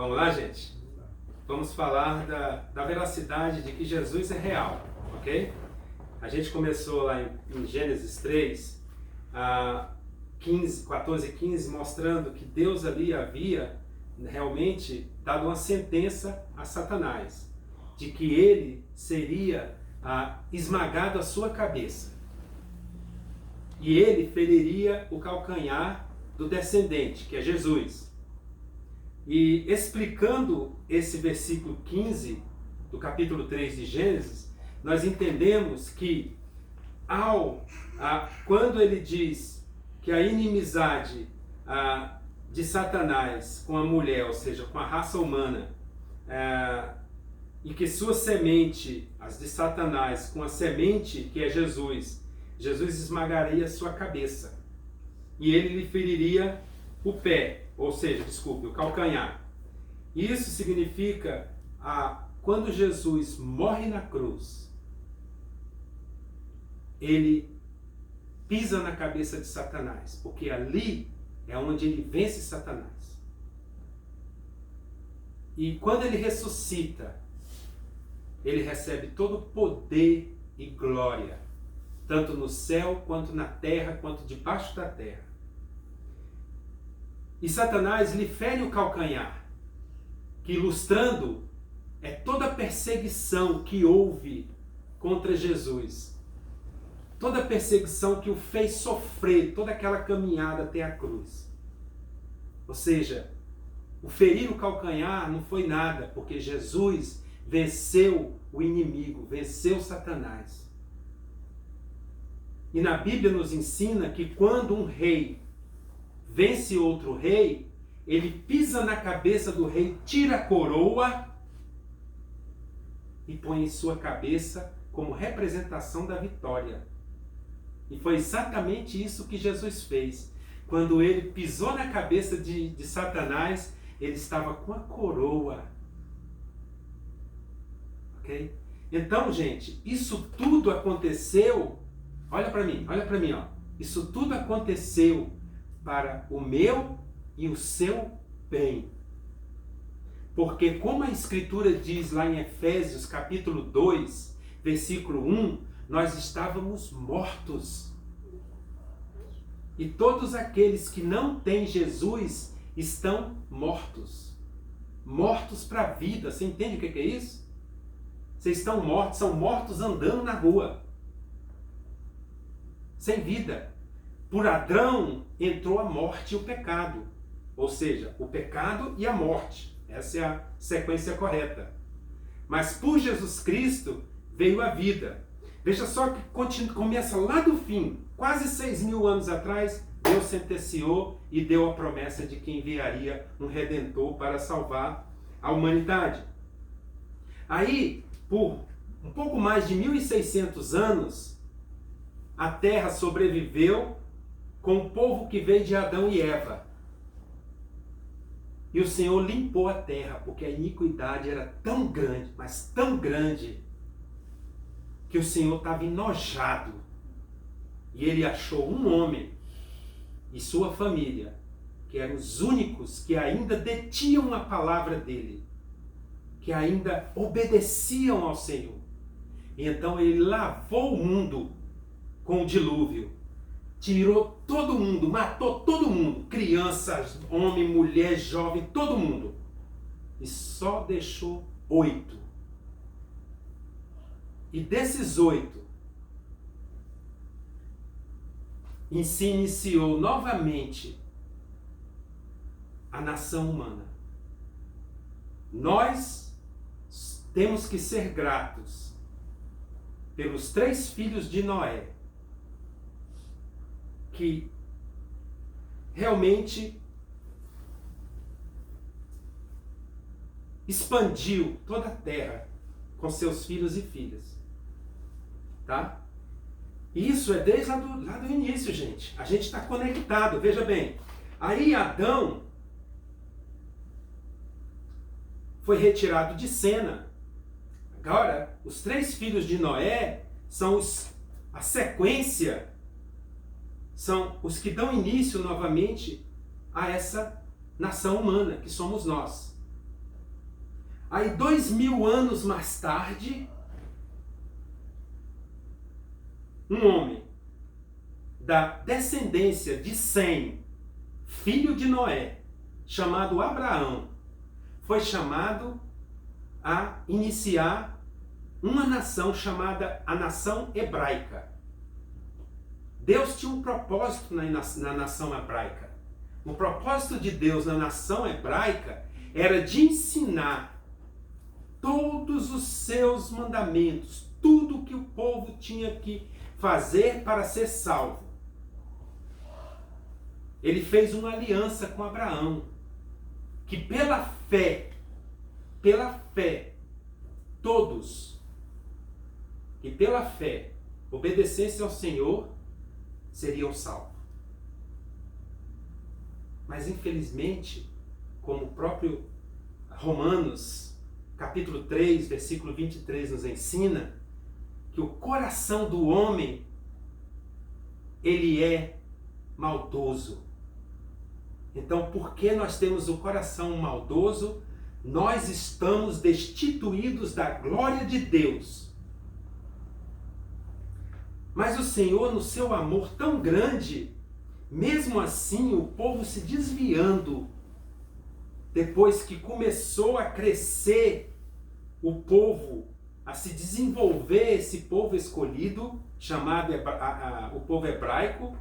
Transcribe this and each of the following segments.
Vamos lá, gente? Vamos falar da veracidade de que Jesus é real, ok? A gente começou lá em Gênesis 3, 14 e 15, mostrando que Deus ali havia realmente dado uma sentença a Satanás, de que ele seria esmagado a sua cabeça. E ele feriria o calcanhar do descendente, que é Jesus. E explicando esse versículo 15 do capítulo 3 de Gênesis, nós entendemos que quando ele diz que a inimizade de Satanás com a mulher, ou seja, com a raça humana, e que sua semente, as de Satanás, com a semente que é Jesus, Jesus esmagaria sua cabeça. E ele lhe feriria o pé, ou seja, o calcanhar. Isso significa, quando Jesus morre na cruz, ele pisa na cabeça de Satanás, porque ali é onde ele vence Satanás. E quando ele ressuscita, ele recebe todo o poder e glória, tanto no céu, quanto na terra, quanto debaixo da terra. E Satanás lhe fere o calcanhar, que ilustrando é toda a perseguição que houve contra Jesus. Toda a perseguição que o fez sofrer, toda aquela caminhada até a cruz. Ou seja, o ferir o calcanhar não foi nada, porque Jesus venceu o inimigo, venceu Satanás. E na Bíblia nos ensina que quando um rei vence outro rei, ele pisa na cabeça do rei, tira a coroa e põe em sua cabeça como representação da vitória. E foi exatamente isso que Jesus fez. Quando ele pisou na cabeça de Satanás, ele estava com a coroa. Ok? Então, gente, isso tudo aconteceu. Olha para mim, ó. Isso tudo aconteceu para o meu e o seu bem. Porque como a Escritura diz lá em Efésios capítulo 2, versículo 1, nós estávamos mortos. E todos aqueles que não têm Jesus estão mortos. Mortos para a vida. Você entende o que é isso? Vocês estão mortos, são mortos andando na rua. Sem vida. Por Adão entrou a morte e o pecado. Ou seja, o pecado e a morte. Essa é a sequência correta. Mas por Jesus Cristo veio a vida. Veja só que começa lá do fim. Quase 6.000 anos atrás, Deus sentenciou e deu a promessa de que enviaria um Redentor para salvar a humanidade. Aí, por um pouco mais de 1.600 anos, a Terra sobreviveu com o povo que veio de Adão e Eva. E o Senhor limpou a terra, porque a iniquidade era tão grande, mas tão grande, que o Senhor estava enojado. E ele achou um homem e sua família, que eram os únicos que ainda detinham a palavra dele, que ainda obedeciam ao Senhor. E então ele lavou o mundo com o dilúvio. Tirou todo mundo, matou todo mundo, crianças, homem, mulher, jovem, todo mundo. E só deixou 8. E desses 8, se iniciou novamente a nação humana. Nós temos que ser gratos pelos 3 filhos de Noé, que realmente expandiu toda a terra com seus filhos e filhas. Tá? Isso é desde lá do início, gente. A gente está conectado, veja bem. Aí Adão foi retirado de cena. Agora, os 3 filhos de Noé são a sequência, são os que dão início novamente a essa nação humana, que somos nós. Aí 2000 anos mais tarde, um homem da descendência de Sem, filho de Noé, chamado Abraão, foi chamado a iniciar uma nação chamada a nação hebraica. Deus tinha um propósito na nação hebraica. O propósito de Deus na nação hebraica era de ensinar todos os seus mandamentos, tudo que o povo tinha que fazer para ser salvo. Ele fez uma aliança com Abraão, que pela fé, todos que pela fé obedecessem ao Senhor seriam salvos. Mas infelizmente, como o próprio Romanos, capítulo 3, versículo 23 nos ensina, que o coração do homem, ele é maldoso. Então, porque nós temos o coração maldoso, nós estamos destituídos da glória de Deus. Mas o Senhor, no seu amor tão grande, mesmo assim o povo se desviando, depois que começou a crescer o povo, a se desenvolver esse povo escolhido, chamado o povo hebraico,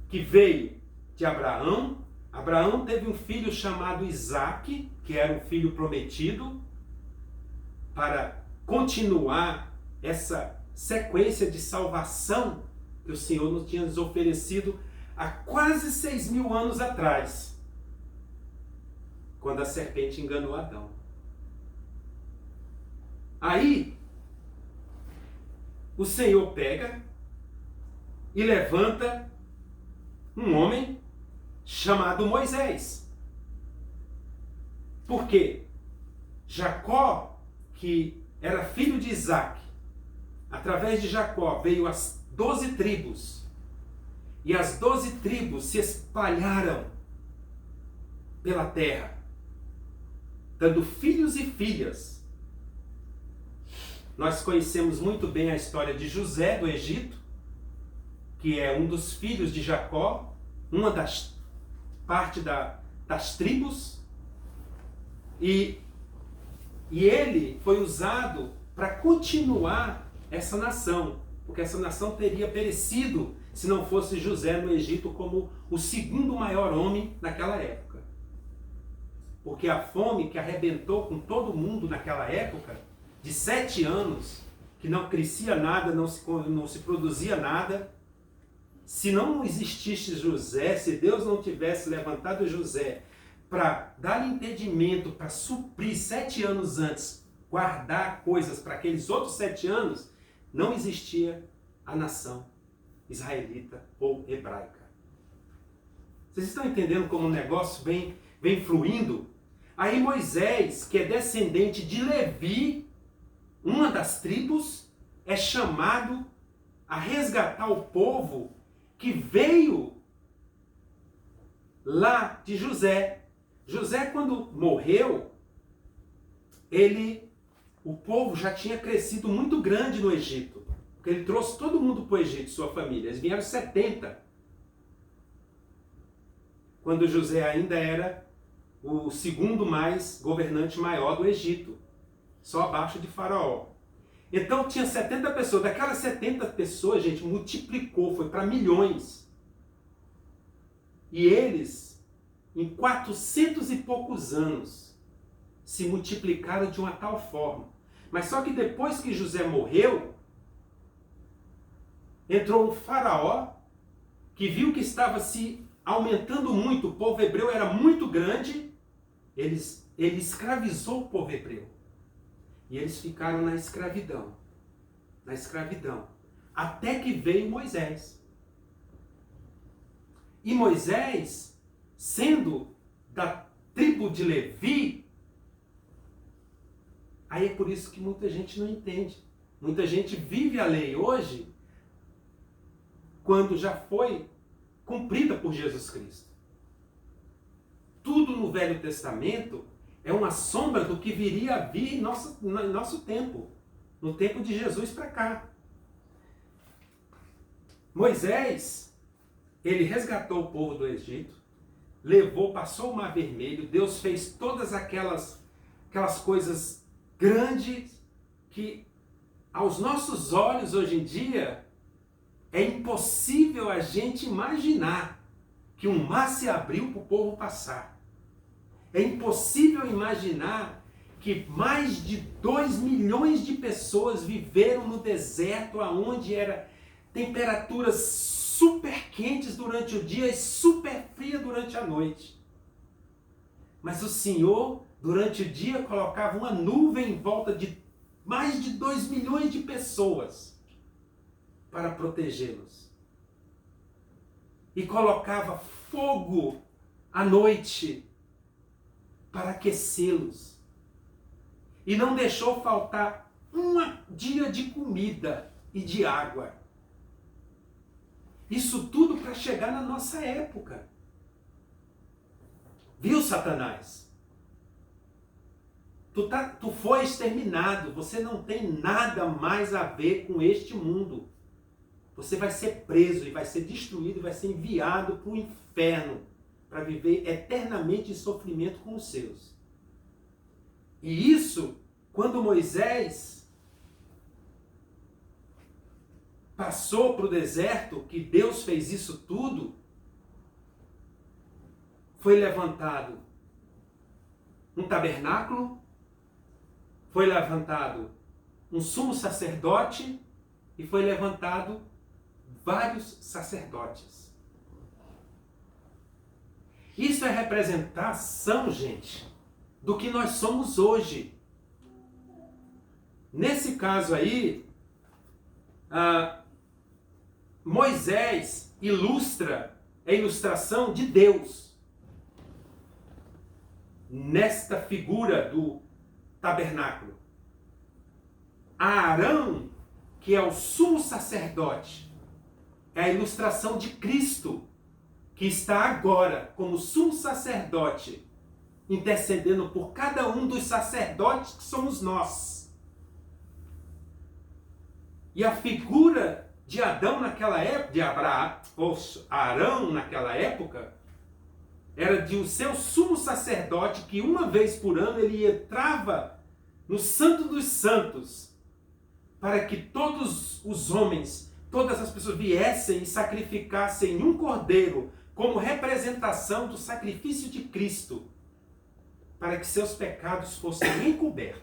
que veio de Abraão. Abraão teve um filho chamado Isaque, que era um filho prometido, para continuar essa sequência de salvação que o Senhor nos tinha nos oferecido há quase 6.000 anos atrás, quando a serpente enganou Adão. Aí, o Senhor pega e levanta um homem chamado Moisés. Por quê? Jacó, que era filho de Isaque, através de Jacó veio as 12 tribos. E as 12 tribos se espalharam pela terra, dando filhos e filhas. Nós conhecemos muito bem a história de José do Egito, que é um dos filhos de Jacó, uma das partes das tribos, e ele foi usado para continuar essa nação, porque essa nação teria perecido se não fosse José no Egito como o segundo maior homem naquela época. Porque a fome que arrebentou com todo mundo naquela época, de 7 anos, que não crescia nada, não se produzia nada, se não existisse José, se Deus não tivesse levantado José para dar entendimento, para suprir 7 anos antes, guardar coisas para aqueles outros 7 anos, não existia a nação israelita ou hebraica. Vocês estão entendendo como o negócio vem fluindo? Aí Moisés, que é descendente de Levi, uma das tribos, é chamado a resgatar o povo que veio lá de José. José, quando morreu, o povo já tinha crescido muito grande no Egito, porque ele trouxe todo mundo para o Egito, sua família. Eles vieram 70, quando José ainda era o segundo governante maior do Egito, só abaixo de Faraó. Então tinha 70 pessoas. Daquelas 70 pessoas, gente, multiplicou, foi para milhões. E eles, em 400 e poucos anos, se multiplicaram de uma tal forma. Mas só que depois que José morreu, entrou um faraó que viu que estava se aumentando muito, o povo hebreu era muito grande, ele escravizou o povo hebreu. E eles ficaram na escravidão. Até que veio Moisés. E Moisés, sendo da tribo de Levi, aí é por isso que muita gente não entende. Muita gente vive a lei hoje, quando já foi cumprida por Jesus Cristo. Tudo no Velho Testamento é uma sombra do que viria a vir em nosso tempo, no tempo de Jesus para cá. Moisés, ele resgatou o povo do Egito, passou o Mar Vermelho, Deus fez todas aquelas coisas grandes que aos nossos olhos hoje em dia é impossível a gente imaginar que um mar se abriu para o povo passar. É impossível imaginar que mais de 2 milhões de pessoas viveram no deserto, onde era temperaturas super quentes durante o dia e super fria durante a noite. Mas o Senhor, durante o dia, colocava uma nuvem em volta de mais de 2 milhões de pessoas para protegê-los. E colocava fogo à noite para aquecê-los. E não deixou faltar um dia de comida e de água. Isso tudo para chegar na nossa época. Viu, Satanás? Tu foi exterminado. Você não tem nada mais a ver com este mundo. Você vai ser preso e vai ser destruído e vai ser enviado para o inferno para viver eternamente em sofrimento com os seus. E isso, quando Moisés passou para o deserto, que Deus fez isso tudo, foi levantado um tabernáculo, foi levantado um sumo sacerdote e foi levantado vários sacerdotes. Isso é representação, gente, do que nós somos hoje. Nesse caso aí, Moisés ilustra a ilustração de Deus nesta figura do tabernáculo. Arão, que é o sumo sacerdote, é a ilustração de Cristo, que está agora como sumo sacerdote, intercedendo por cada um dos sacerdotes que somos nós. E a figura de Adão naquela época, de Arão naquela época, era de o seu sumo sacerdote que uma vez por ano ele entrava no Santo dos Santos para que todos os homens, todas as pessoas viessem e sacrificassem um cordeiro como representação do sacrifício de Cristo, para que seus pecados fossem encobertos.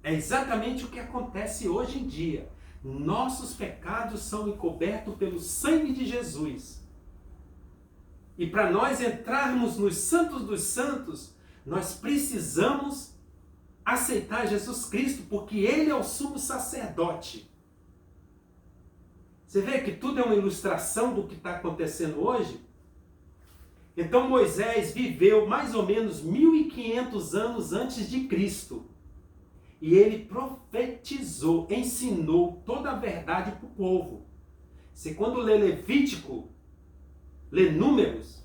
É exatamente o que acontece hoje em dia. Nossos pecados são encobertos pelo sangue de Jesus. E para nós entrarmos nos santos dos santos, nós precisamos aceitar Jesus Cristo, porque Ele é o sumo sacerdote. Você vê que tudo é uma ilustração do que está acontecendo hoje? Então Moisés viveu mais ou menos 1500 anos antes de Cristo. E ele profetizou, ensinou toda a verdade para o povo. Você quando lê Levítico, lê Números,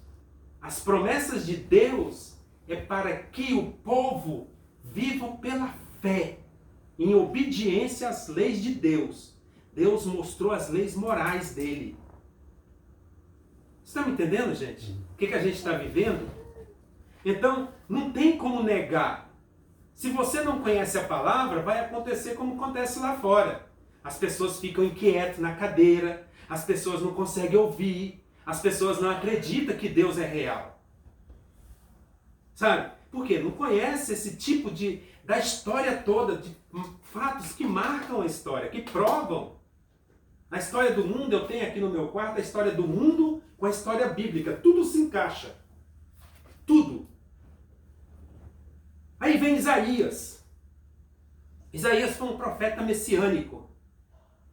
as promessas de Deus é para que o povo viva pela fé, em obediência às leis de Deus. Deus mostrou as leis morais dele. Você está me entendendo, gente? O que a gente está vivendo? Então, não tem como negar. Se você não conhece a palavra, vai acontecer como acontece lá fora. As pessoas ficam inquietas na cadeira, as pessoas não conseguem ouvir, as pessoas não acreditam que Deus é real. Sabe? Por quê? Não conhece esse tipo da história toda, de fatos que marcam a história, que provam. A história do mundo, eu tenho aqui no meu quarto a história do mundo com a história bíblica. Tudo se encaixa. Tudo. Aí vem Isaías. Isaías foi um profeta messiânico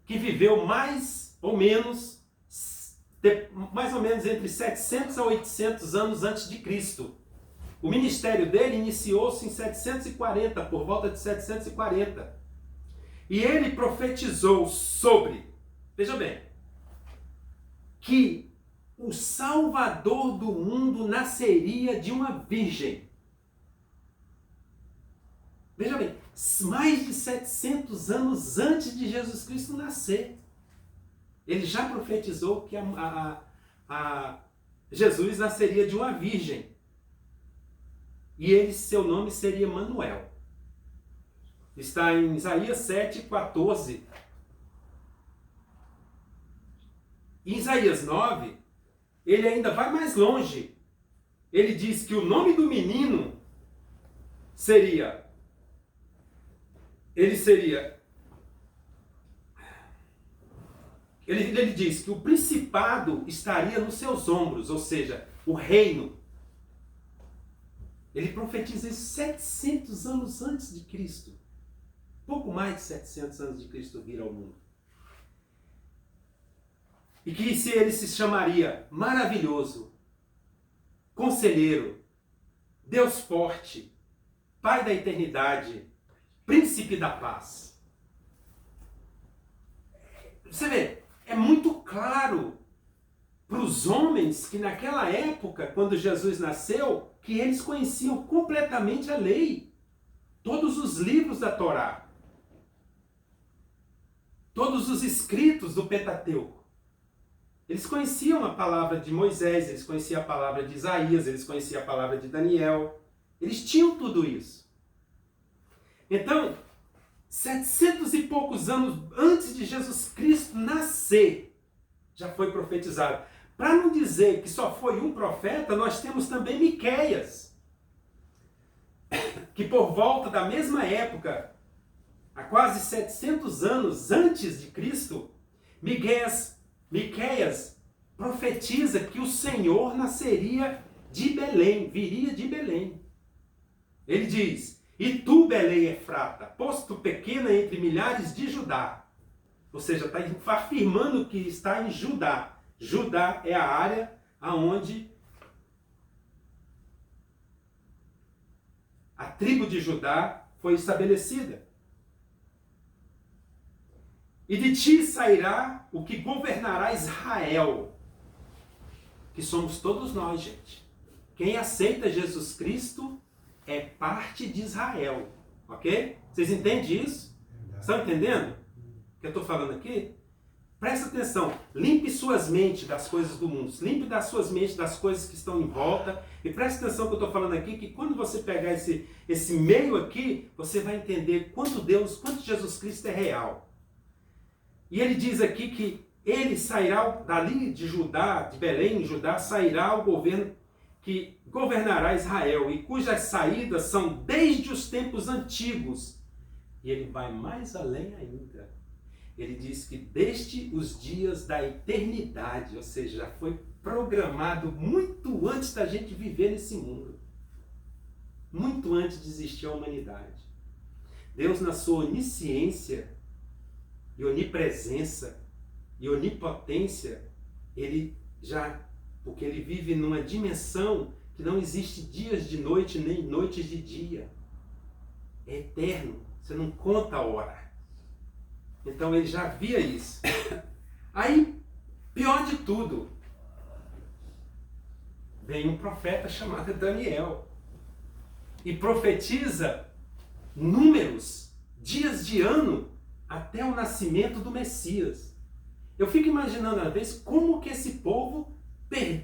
que viveu mais ou menos entre 700 a 800 anos antes de Cristo. O ministério dele iniciou-se em 740, por volta de 740. E ele profetizou sobre, veja bem, que o Salvador do mundo nasceria de uma virgem. Veja bem, mais de 700 anos antes de Jesus Cristo nascer, ele já profetizou que Jesus nasceria de uma virgem. E seu nome seria Manuel. Está em Isaías 7,14. Em Isaías 9, ele ainda vai mais longe. Ele diz que o nome do menino seria... Ele diz que o principado estaria nos seus ombros, ou seja, o reino. Ele profetiza isso 700 anos antes de Cristo. Pouco mais de 700 anos de Cristo vir ao mundo. E que ele se chamaria Maravilhoso, Conselheiro, Deus Forte, Pai da Eternidade, Príncipe da Paz. Você vê, é muito claro para os homens que naquela época, quando Jesus nasceu, que eles conheciam completamente a lei. Todos os livros da Torá. Todos os escritos do Pentateuco. Eles conheciam a palavra de Moisés, eles conheciam a palavra de Isaías, eles conheciam a palavra de Daniel. Eles tinham tudo isso. Então, 700 e poucos anos antes de Jesus Cristo nascer, já foi profetizado. Para não dizer que só foi um profeta, nós temos também Miqueias, que por volta da mesma época, há quase 700 anos antes de Cristo, Miqueias profetiza que o Senhor nasceria de Belém, viria de Belém. Ele diz: "E tu, Belém Efrata, posto pequena entre milhares de Judá." Ou seja, está afirmando que está em Judá. Judá é a área onde a tribo de Judá foi estabelecida. "E de ti sairá o que governará Israel." Que somos todos nós, gente. Quem aceita Jesus Cristo é parte de Israel. Ok? Vocês entendem isso? Estão entendendo o que eu estou falando aqui? Presta atenção. Limpe suas mentes das coisas do mundo. Limpe das suas mentes das coisas que estão em volta. E presta atenção que eu estou falando aqui, que quando você pegar esse meio aqui, você vai entender quanto Jesus Cristo é real. E ele diz aqui que ele sairá dali de Judá, de Belém, Judá, sairá o governo que governará Israel, e cujas saídas são desde os tempos antigos. E ele vai mais além ainda. Ele diz que desde os dias da eternidade, ou seja, já foi programado muito antes da gente viver nesse mundo. Muito antes de existir a humanidade. Deus, na sua onisciência e onipresença e onipotência, ele já, porque ele vive numa dimensão que não existe dias de noite nem noites de dia. É eterno, você não conta a hora. Então ele já via isso. Aí, pior de tudo, vem um profeta chamado Daniel e profetiza números, dias de ano, até o nascimento do Messias. Eu fico imaginando às vezes como que esse povo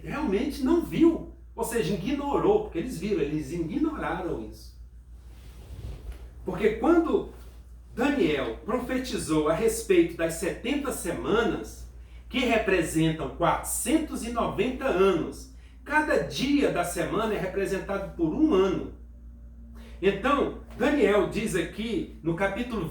realmente não viu, ou seja, ignorou, porque eles viram, eles ignoraram isso. Porque quando Daniel profetizou a respeito das 70 semanas, que representam 490 anos, cada dia da semana é representado por um ano. Então, Daniel diz aqui, no capítulo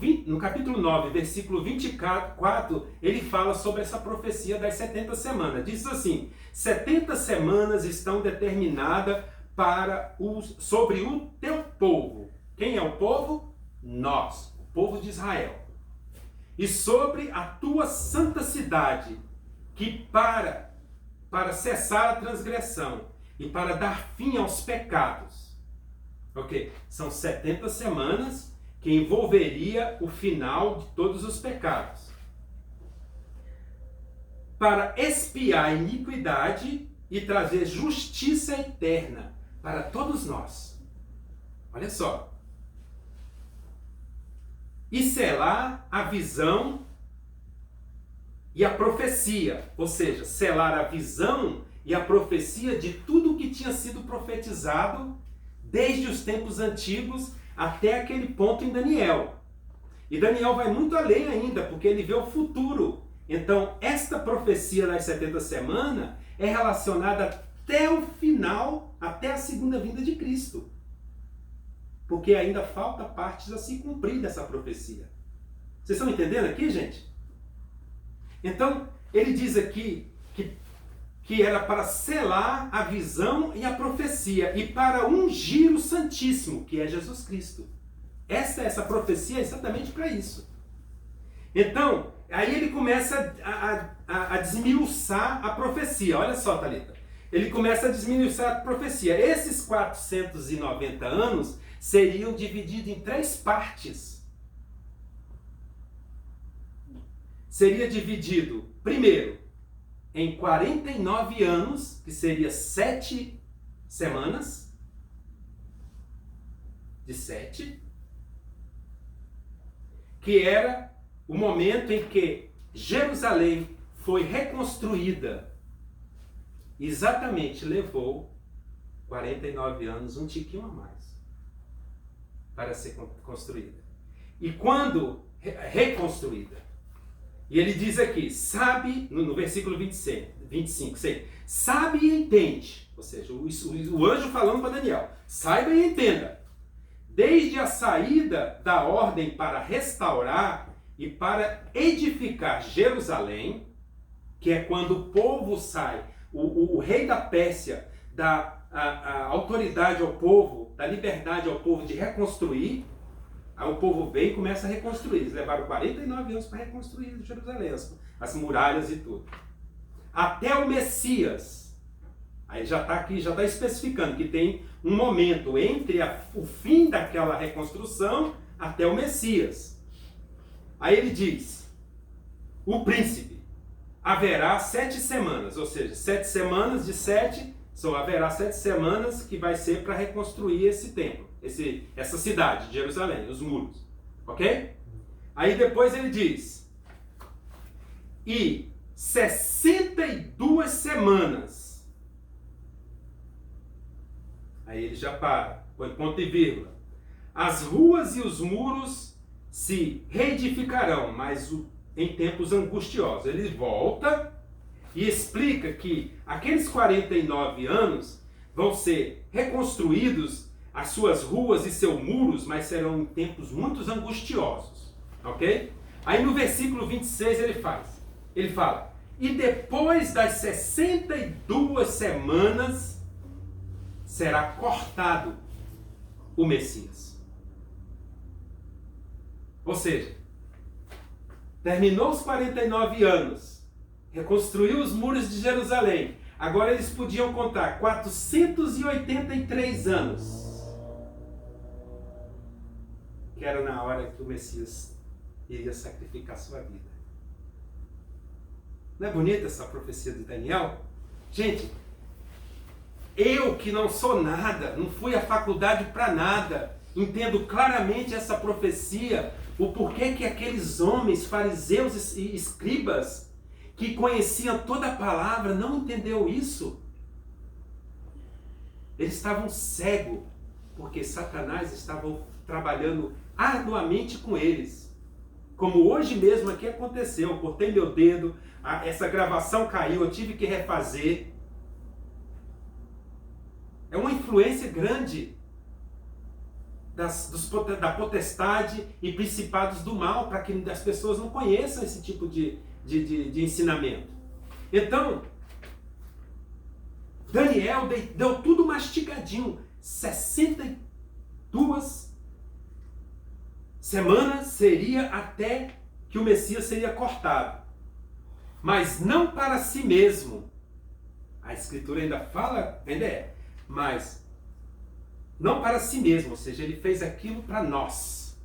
9, versículo 24, ele fala sobre essa profecia das 70 semanas. Diz assim: 70 semanas estão determinadas sobre o teu povo. Quem é o povo? Nós, o povo de Israel. E sobre a tua santa cidade, que para cessar a transgressão e para dar fim aos pecados. Ok? São 70 semanas que envolveria o final de todos os pecados. para expiar a iniquidade e trazer justiça eterna para todos nós. Olha só. E selar a visão e a profecia, ou seja, selar a visão e a profecia de tudo o que tinha sido profetizado desde os tempos antigos até aquele ponto em Daniel. E Daniel vai muito além ainda, porque ele vê o futuro. Então, esta profecia das 70 semanas é relacionada até o final, até a segunda vinda de Cristo. Porque ainda falta partes a se cumprir dessa profecia. Vocês estão entendendo aqui, gente? Então, ele diz aqui que era para selar a visão e a profecia e para ungir o Santíssimo, que é Jesus Cristo. Essa profecia é exatamente para isso. Então, aí ele começa a desmiuçar a profecia. Olha só, Thalita. Ele começa a desmiuçar a profecia. Esses 490 anos seriam divididos em 3 partes. Seria dividido, primeiro, em 49 anos, que seria 7 semanas, de 7, que era o momento em que Jerusalém foi reconstruída. Exatamente, levou 49 anos, um tiquinho a mais, para ser construída. E quando reconstruída, e ele diz aqui, sabe, no versículo 25, sabe e entende, ou seja, o anjo falando para Daniel, saiba e entenda, desde a saída da ordem para restaurar e para edificar Jerusalém, que é quando o povo sai, o rei da Pérsia dá a autoridade ao povo, dá liberdade ao povo de reconstruir, aí o povo vem e começa a reconstruir. Eles levaram 49 anos para reconstruir Jerusalém, as muralhas e tudo. Até o Messias. Aí já está aqui, já está especificando que tem um momento entre o fim daquela reconstrução até o Messias. Aí ele diz, o príncipe, haverá 7 semanas, ou seja, 7 semanas de 7, haverá 7 semanas que vai ser para reconstruir esse templo, essa cidade de Jerusalém, os muros, ok? Aí depois ele diz, e 62 semanas, aí ele já para, põe ponto e vírgula, as ruas e os muros se reedificarão, mas em tempos angustiosos. Ele volta e explica que aqueles 49 anos vão ser reconstruídos, as suas ruas e seus muros, mas serão em tempos muito angustiosos. Ok? Aí no versículo 26 ele fala, e depois das 62 semanas será cortado o Messias. Ou seja, terminou os 49 anos, reconstruiu os muros de Jerusalém. Agora eles podiam contar 483 anos, que era na hora que o Messias iria sacrificar sua vida. Não é bonita essa profecia de Daniel? Gente, eu que não sou nada, não fui à faculdade para nada, entendo claramente essa profecia, o porquê que aqueles homens, fariseus e escribas, que conheciam toda a palavra, não entendeu isso. Eles estavam cegos, porque Satanás estava trabalhando arduamente com eles. Como hoje mesmo aqui aconteceu, eu cortei meu dedo, essa gravação caiu, eu tive que refazer. É uma influência grande da potestade e principados do mal, para que as pessoas não conheçam esse tipo de ensinamento. Então, Daniel deu tudo mastigadinho. 62 semanas seria até que o Messias seria cortado. Mas não para si mesmo. A Escritura ainda fala, mas não para si mesmo, ou seja, ele fez aquilo para nós.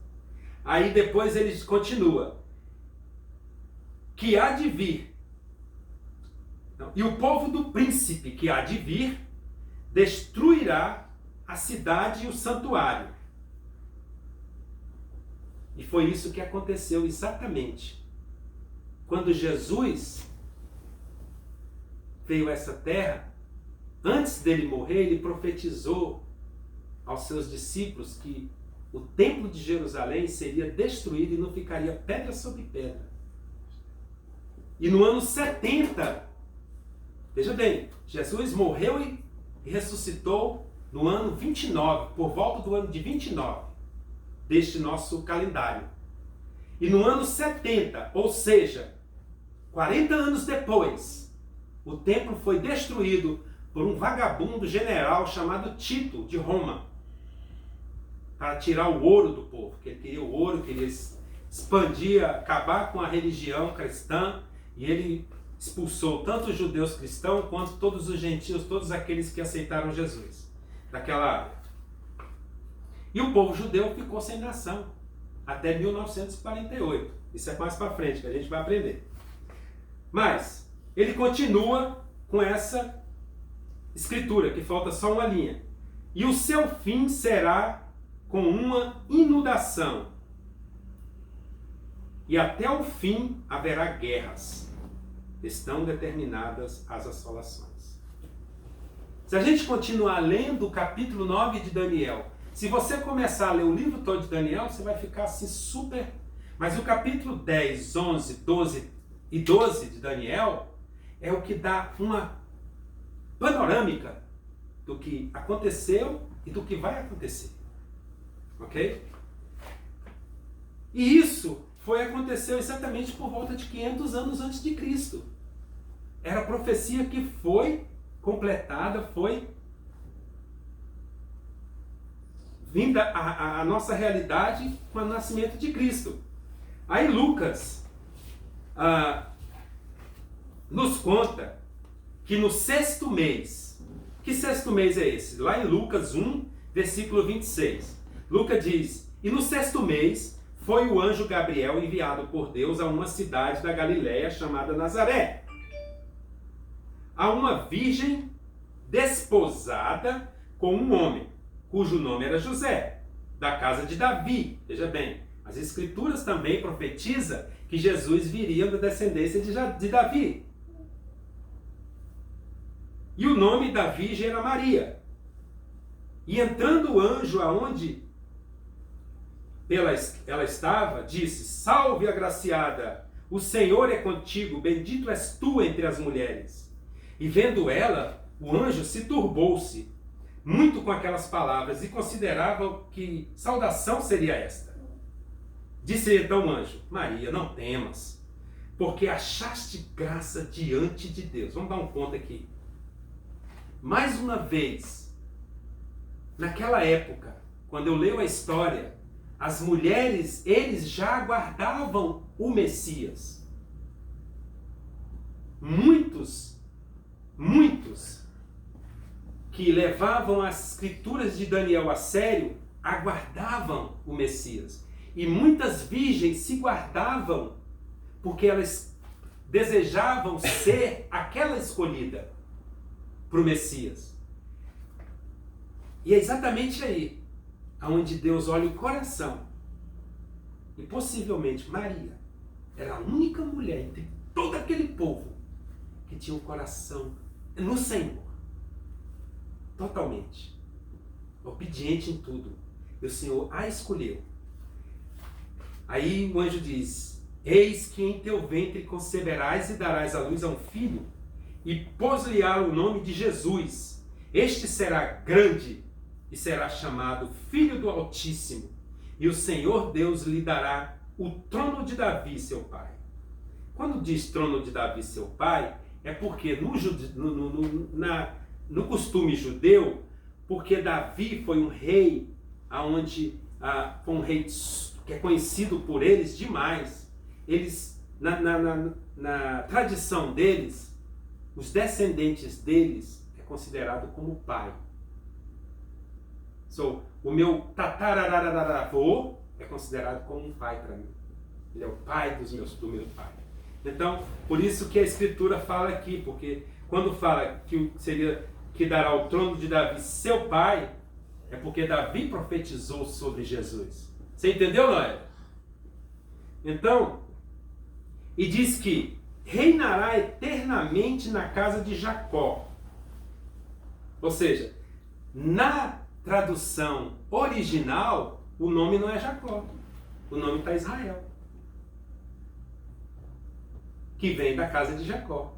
Aí depois ele continua, que há de vir E o povo do príncipe que há de vir destruirá a cidade e o santuário. E foi isso que aconteceu exatamente. Quando Jesus veio a essa terra, antes dele morrer, ele profetizou aos seus discípulos que o templo de Jerusalém seria destruído e não ficaria pedra sobre pedra. E no ano 70, veja bem, Jesus morreu e ressuscitou no ano 29, por volta do ano de 29, deste nosso calendário. E no ano 70, ou seja, 40 anos depois, o templo foi destruído por um vagabundo general chamado Tito, de Roma, para tirar o ouro do povo, que ele queria o ouro, queria expandir, acabar com a religião cristã, e ele expulsou tanto os judeus cristãos quanto todos os gentios, todos aqueles que aceitaram Jesus daquela área. E o povo judeu ficou sem nação até 1948. Isso é mais para frente que a gente vai aprender. Mas ele continua com essa escritura, que falta só uma linha. E o seu fim será com uma inundação. E até o fim haverá guerras. Estão determinadas as assolações. Se a gente continuar lendo o capítulo 9 de Daniel, se você começar a ler o livro todo de Daniel, você vai ficar assim super... Mas o capítulo 10, 11, 12 e 12 de Daniel é o que dá uma panorâmica do que aconteceu e do que vai acontecer. Ok? E isso aconteceu exatamente por volta de 500 anos antes de Cristo. Era a profecia que foi completada, foi vinda a nossa realidade com o nascimento de Cristo. Aí Lucas nos conta que no 6º mês, que 6º mês é esse? Lá em Lucas 1, versículo 26. Lucas diz, e no 6º mês foi o anjo Gabriel enviado por Deus a uma cidade da Galiléia chamada Nazaré, a uma virgem desposada com um homem, cujo nome era José, da casa de Davi. Veja bem, as escrituras também profetizam que Jesus viria da descendência de Davi. E o nome da virgem era Maria. E entrando o anjo aonde ela estava, disse, salve agraciada, o Senhor é contigo, bendito és tu entre as mulheres. E vendo ela, o anjo se turbou-se muito com aquelas palavras e considerava que saudação seria esta. Disse então o anjo, Maria, não temas, porque achaste graça diante de Deus. Vamos dar um ponto aqui. Mais uma vez, naquela época, quando eu leio a história, as mulheres, eles já aguardavam o Messias. Muitos que levavam as escrituras de Daniel a sério, aguardavam o Messias. E muitas virgens se guardavam, porque elas desejavam ser aquela escolhida para o Messias. E é exatamente aí onde Deus olha o coração. E possivelmente Maria era a única mulher entre todo aquele povo que tinha um coração no Senhor. Totalmente. Obediente em tudo. E o Senhor a escolheu. Aí o anjo diz, eis que em teu ventre conceberás e darás à luz a um filho, e pôs-lhe-á o nome de Jesus. Este será grande e será chamado Filho do Altíssimo, e o Senhor Deus lhe dará o trono de Davi, seu pai. Quando diz trono de Davi, seu pai, é porque no costume judeu, porque Davi foi um rei, foi um rei que é conhecido por eles demais. Eles, na tradição deles, os descendentes deles é considerado como pai. O meu tatarararavô é considerado como um pai para mim. Ele é o pai do meu pai. Então, por isso que a Escritura fala aqui, porque quando fala que seria que dará o trono de Davi seu pai, é porque Davi profetizou sobre Jesus. Você entendeu, Noé? Então, e diz que reinará eternamente na casa de Jacó. Ou seja, na tradução original, o nome não é Jacó. O nome está Israel. Que vem da casa de Jacó.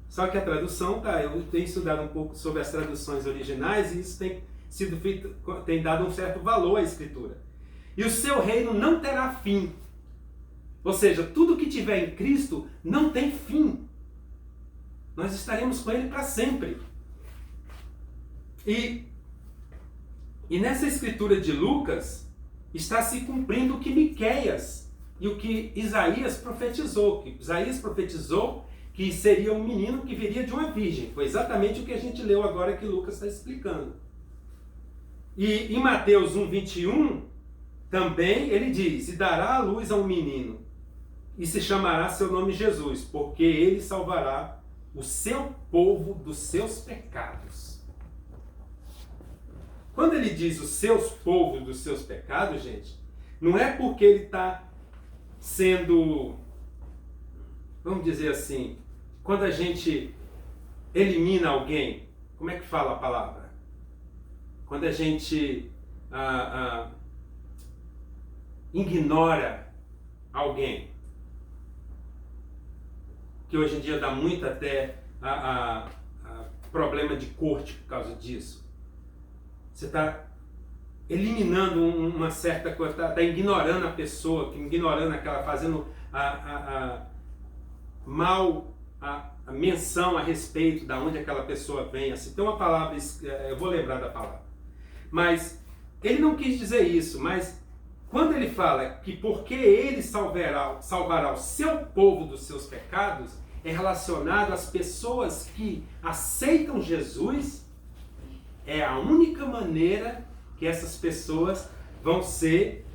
Só que a tradução, eu tenho estudado um pouco sobre as traduções originais e isso tem sido feito, tem dado um certo valor à Escritura. E o seu reino não terá fim. Ou seja, tudo que tiver em Cristo não tem fim. Nós estaremos com Ele para sempre. E nessa Escritura de Lucas está se cumprindo o que Miqueias e o que Isaías profetizou. Que Isaías profetizou que seria um menino que viria de uma virgem. Foi exatamente o que a gente leu agora que Lucas está explicando. E em Mateus 1:21, também ele diz: e dará à luz a um menino, e se chamará seu nome Jesus, porque ele salvará o seu povo dos seus pecados. Quando ele diz os seus povos dos seus pecados, gente, não é porque ele está sendo, vamos dizer assim, quando a gente elimina alguém, como é que fala a palavra? Quando a gente ignora alguém, que hoje em dia dá muito até problema de corte por causa disso. Você está eliminando uma certa coisa, está ignorando a pessoa, ignorando aquela, fazendo mal a menção a respeito de onde aquela pessoa vem. Assim, tem uma palavra, eu vou lembrar da palavra. Mas ele não quis dizer isso, mas quando ele fala que porque ele salvará o seu povo dos seus pecados, é relacionado às pessoas que aceitam Jesus. É a única maneira que essas pessoas vão ser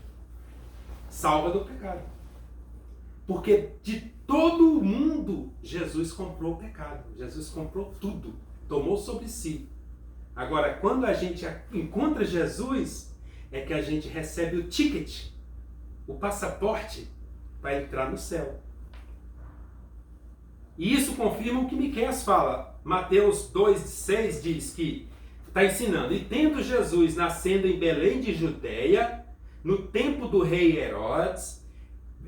salvas do pecado. Porque de todo o mundo, Jesus comprou o pecado. Jesus comprou tudo. Tomou sobre si. Agora, quando a gente encontra Jesus, é que a gente recebe o ticket, o passaporte, para entrar no céu. E isso confirma o que Miqueias fala. Mateus 2,6 diz que está ensinando: e tendo Jesus nascendo em Belém de Judeia, no tempo do rei Herodes,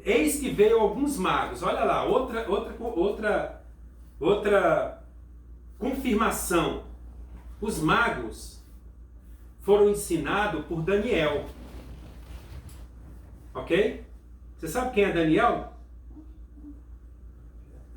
eis que veio alguns magos. Olha lá, outra confirmação. Os magos foram ensinados por Daniel. Ok? Você sabe quem é Daniel?